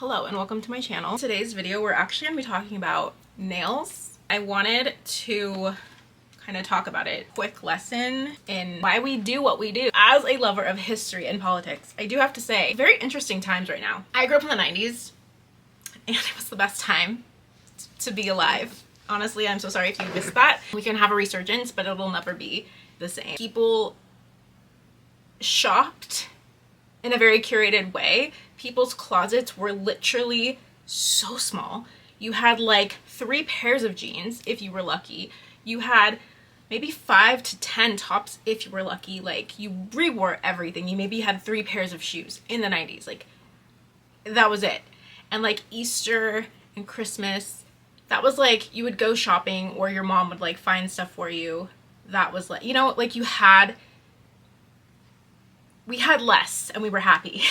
Hello and welcome to my channel. In today's video we're actually going to be talking about nails. I wanted to kind of talk about it. Quick lesson in why we do what we do. As a lover of history and politics, I do have to say, very interesting times right now. I grew up in the 90s and it was the best time to be alive. Honestly, I'm so sorry if you missed that. We can have a resurgence, but it'll never be the same. People shopped in a very curated way. People's closets were literally so small. You had like 3 pairs of jeans if you were lucky. You had maybe 5 to 10 tops if you were lucky. Like, you rewore everything. You maybe had 3 pairs of shoes in the 90s. Like, that was it. And like Easter and Christmas, that was like, you would go shopping or your mom would like find stuff for you. That was like, you know, like we had less and we were happy.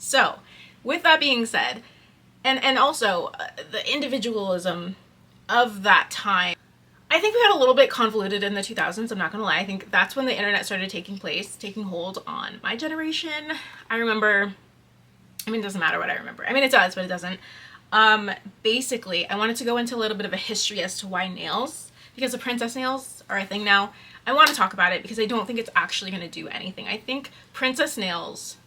So with that being said, and also the individualism of that time, I think we got a little bit convoluted in the 2000s. I'm not gonna lie. I think that's when the internet started taking hold on my generation. I remember, I mean, it doesn't matter what I remember. I mean, it does, but it doesn't. Basically, I wanted to go into a little bit of a history as to why nails, because the princess nails are a thing now. I want to talk about it because I don't think it's actually going to do anything. I think princess nails,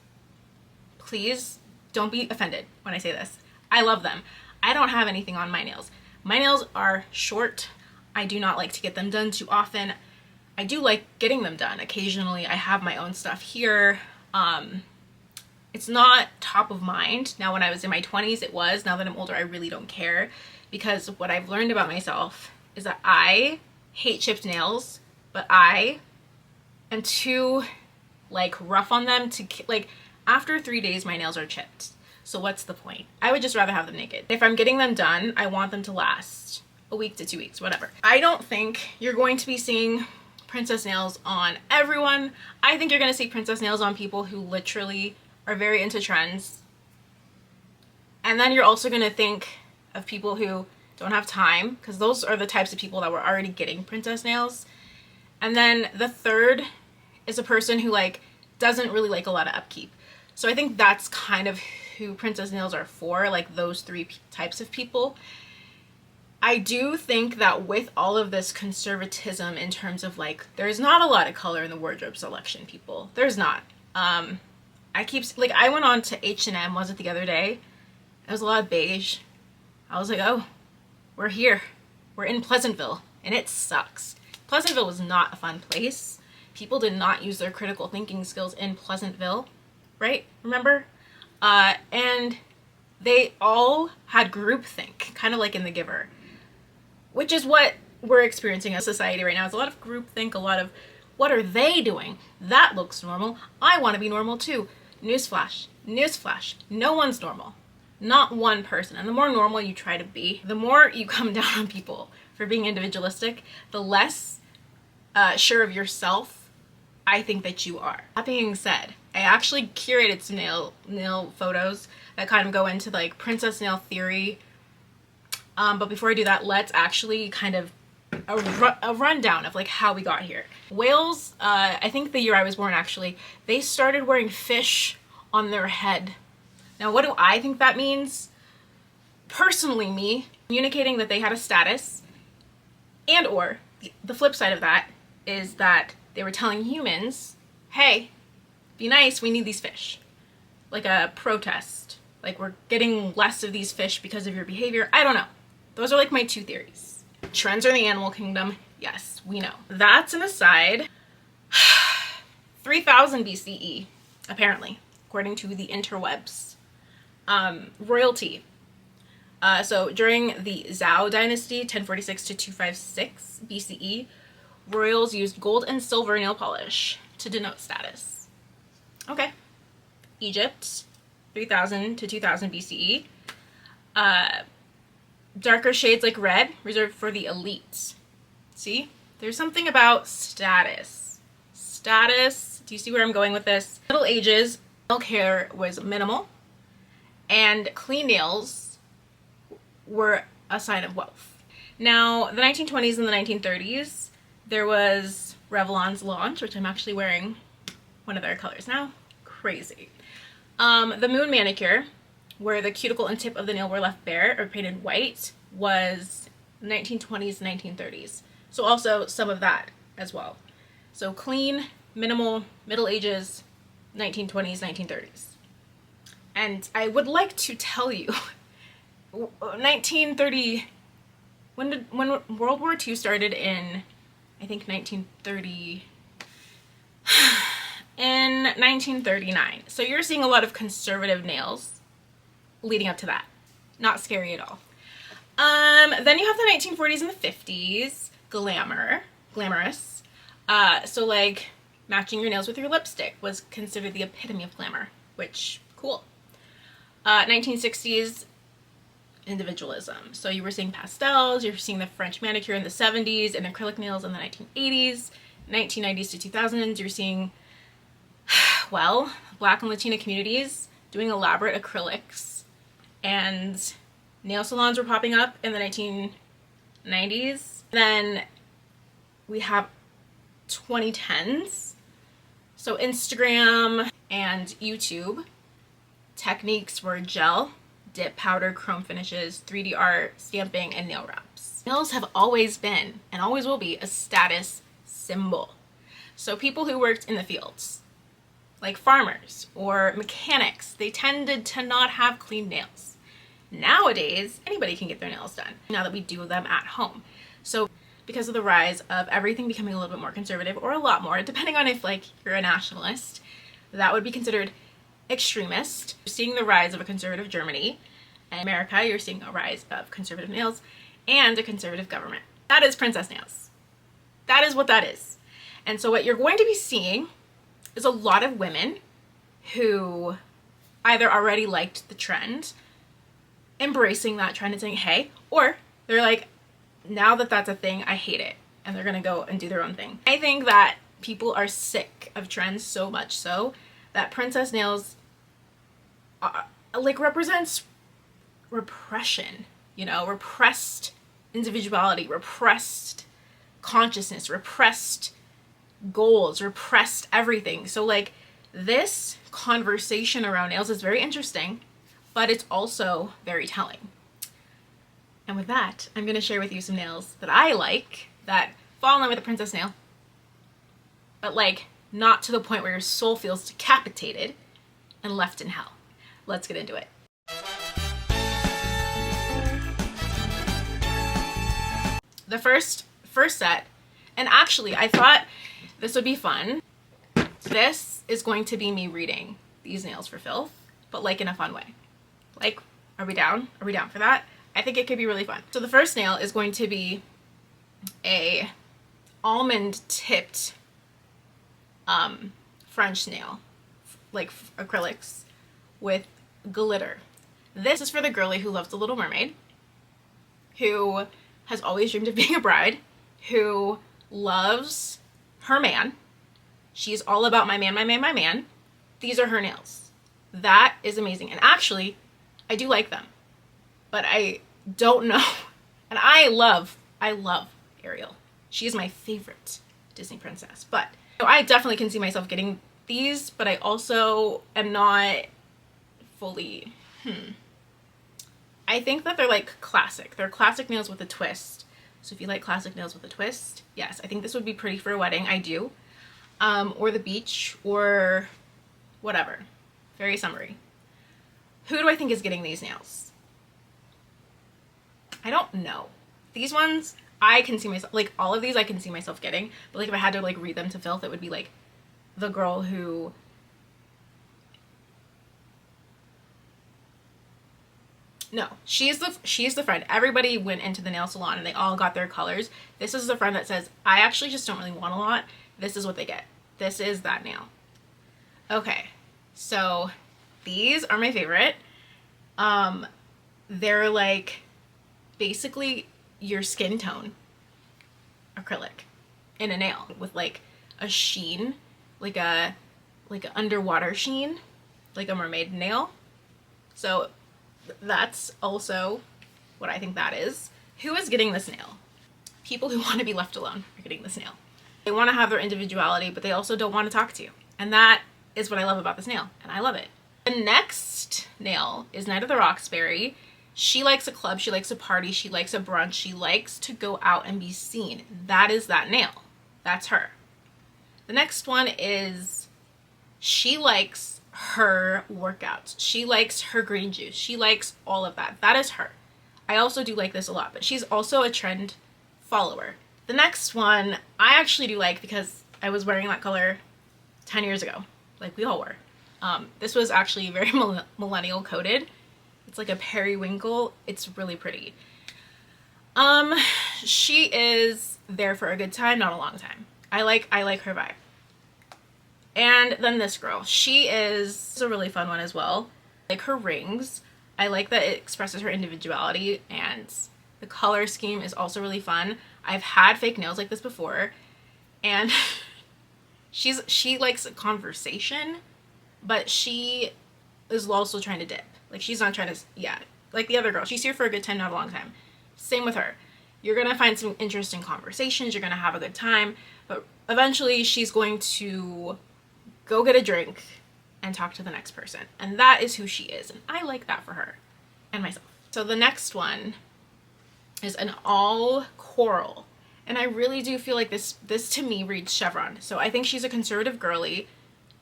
please don't be offended when I say this. I love them. I don't have anything on my nails. My nails are short. I do not like to get them done too often. I do like getting them done. Occasionally I have my own stuff here. It's not top of mind. Now when I was in my 20s it was. Now that I'm older I really don't care, because what I've learned about myself is that I hate chipped nails, but I am too like rough on them to like, after 3 days my nails are chipped. So what's the point? I would just rather have them naked. If I'm getting them done, I want them to last a week to 2 weeks, whatever. I don't think you're going to be seeing princess nails on everyone. I think you're going to see princess nails on people who literally are very into trends. And then you're also going to think of people who don't have time, because those are the types of people that were already getting princess nails. And then the third is a person who like doesn't really like a lot of upkeep. So I think that's kind of who princess nails are for, like those 3 types of people. I do think that with all of this conservatism in terms of like, there's not a lot of color in the wardrobe selection, people. There's not. I went on to H&M, was it the other day? It was a lot of beige. I was like, oh, we're here. We're in Pleasantville and it sucks. Pleasantville was not a fun place. People did not use their critical thinking skills in Pleasantville, right? Remember? And they all had groupthink, kind of like in The Giver, which is what we're experiencing as society right now. It's a lot of groupthink, a lot of, what are they doing? That looks normal. I want to be normal too. Newsflash, newsflash, no one's normal. Not one person. And the more normal you try to be, the more you come down on people for being individualistic, the less sure of yourself I think that you are. That being said, I actually curated some nail photos that kind of go into like princess nail theory. But before I do that, let's actually kind of a rundown of like how we got here. Wales, I think the year I was born actually, they started wearing fish on their head. Now what do I think that means? Personally, me communicating that they had a status, and or the flip side of that is that they were telling humans, hey, be nice, we need these fish. Like a protest. Like, we're getting less of these fish because of your behavior. I don't know. Those are like my 2 theories. Trends are in the animal kingdom. Yes, we know. That's an aside. 3000 BCE, apparently, according to the interwebs. Royalty. So during the Zhou dynasty, 1046 to 256 BCE, royals used gold and silver nail polish to denote status. Okay. Egypt, 3000 to 2000 BCE. Darker shades like red, reserved for the elites. See? There's something about status. Status. Do you see where I'm going with this? Middle Ages, nail care was minimal, and clean nails were a sign of wealth. Now, the 1920s and the 1930s, there was Revlon's launch, which I'm actually wearing one of their colors now. Crazy. The moon manicure where the cuticle and tip of the nail were left bare or painted white was 1920s, 1930s. So also some of that as well. So clean, minimal, Middle Ages, 1920s, 1930s. And I would like to tell you, 1930, when World War II started in, I think 1930, in 1939. So you're seeing a lot of conservative nails leading up to that. Not scary at all. Then you have the 1940s and the 50s, glamorous. So like matching your nails with your lipstick was considered the epitome of glamour, which, cool. 1960s, individualism. So you were seeing pastels, you're seeing the French manicure in the 70s and acrylic nails in the 1980s. 1990s to 2000s, you're seeing, well, Black and Latina communities doing elaborate acrylics, and nail salons were popping up in the 1990s. Then we have 2010s. So Instagram and YouTube techniques were gel, dip, powder, chrome finishes, 3D art, stamping, and nail wraps. Nails have always been, and always will be, a status symbol. So people who worked in the fields, like farmers or mechanics, they tended to not have clean nails. Nowadays, anybody can get their nails done, now that we do them at home. So because of the rise of everything becoming a little bit more conservative, or a lot more, depending on if like you're a nationalist, that would be considered extremist. You're seeing the rise of a conservative Germany. In America, you're seeing a rise of conservative nails and a conservative government. That is princess nails. That is what that is. And so what you're going to be seeing is a lot of women who either already liked the trend, embracing that trend and saying, hey, or they're like, now that that's a thing, I hate it. And they're gonna go and do their own thing. I think that people are sick of trends so much so that princess nails like represents repression, you know, repressed individuality, repressed consciousness, repressed goals, repressed everything. So like this conversation around nails is very interesting, but it's also very telling. And with that, I'm going to share with you some nails that I like that fall in line with a princess nail, but like not to the point where your soul feels decapitated and left in hell. Let's get into it. The first set, and actually I thought this would be fun. This is going to be me reading these nails for Filth, but like in a fun way. Like, are we down? Are we down for that? I think it could be really fun. So the first nail is going to be a almond tipped French nail, like acrylics with glitter. This is for the girly who loves The Little Mermaid, who has always dreamed of being a bride, who loves her man. She's all about my man, my man, my man. These are her nails. That is amazing. And actually, I do like them, but I don't know. And I love Ariel. She is my favorite Disney princess. But I definitely can see myself getting these, but I also am not fully, I think that they're like classic. They're classic nails with a twist. So if you like classic nails with a twist, yes, I think this would be pretty for a wedding. I do. Or the beach, or whatever. Very summery. Who do I think is getting these nails? I don't know. These ones, I can see myself, like all of these I can see myself getting, but like if I had to like read them to Filth, it would be like the girl who, no, she's the friend. Everybody went into the nail salon and they all got their colors. This is the friend that says, I actually just don't really want a lot. This is what they get. This is that nail. Okay, so these are my favorite. They're like basically your skin tone acrylic in a nail with like a sheen, like an underwater sheen, like a mermaid nail. So that's also what I think that is. Who is getting this nail? People who want to be left alone are getting this nail. They want to have their individuality, but they also don't want to talk to you. And that is what I love about this nail, and I love it. The next nail is Night of the Roxbury. She likes a club, she likes a party, she likes a brunch, she likes to go out and be seen. That is that nail. That's her. The next one is she likes her workouts. She likes her green juice. She likes all of that. That is her. I also do like this a lot, but she's also a trend follower. The next one I actually do like because I was wearing that color 10 years ago, like we all were. This was actually very millennial coded. It's like a periwinkle. It's really pretty. She is there for a good time, not a long time. I like her vibe. And then this girl, she is a really fun one as well. I like her rings. I like that it expresses her individuality, and the color scheme is also really fun. I've had fake nails like this before, and she likes a conversation, but she is also trying to dip. Like, she's not trying to, yeah, like the other girl. She's here for a good time, not a long time. Same with her. You're going to find some interesting conversations. You're going to have a good time. But eventually, she's going to go get a drink and talk to the next person. And that is who she is. And I like that for her and myself. So the next one is an all coral. And I really do feel like this to me reads chevron. So I think she's a conservative girly,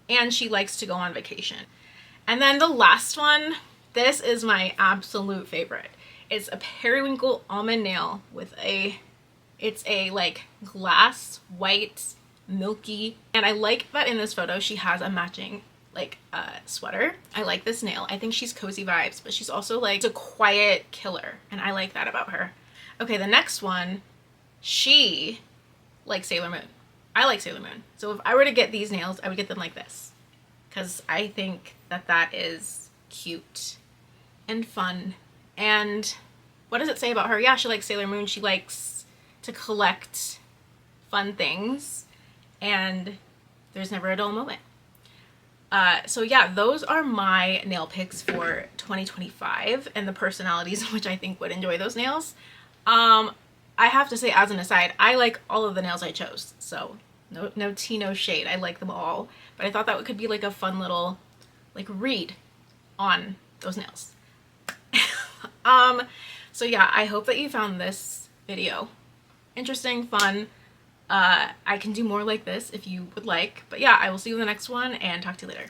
and she likes to go on vacation. And then the last one, this is my absolute favorite. It's a periwinkle almond nail with it's a like glass white milky, and I like that in this photo she has a matching like sweater. I like this nail. I think she's cozy vibes, but she's also like a quiet killer, and I like that about her. Okay, the next one, she likes Sailor Moon. I like Sailor Moon. So if I were to get these nails, I would get them like this, because I think that is cute and fun. And what does it say about her? Yeah, she likes Sailor Moon. She likes to collect fun things, and there's never a dull moment. So yeah, those are my nail picks for 2025 and the personalities which I think would enjoy those nails. I have to say, as an aside, I like all of the nails I chose, so no tea, no shade. I like them all, but I thought that could be like a fun little like read on those nails. So yeah, I hope that you found this video interesting, fun. I can do more like this if you would like, but yeah, I will see you in the next one and talk to you later.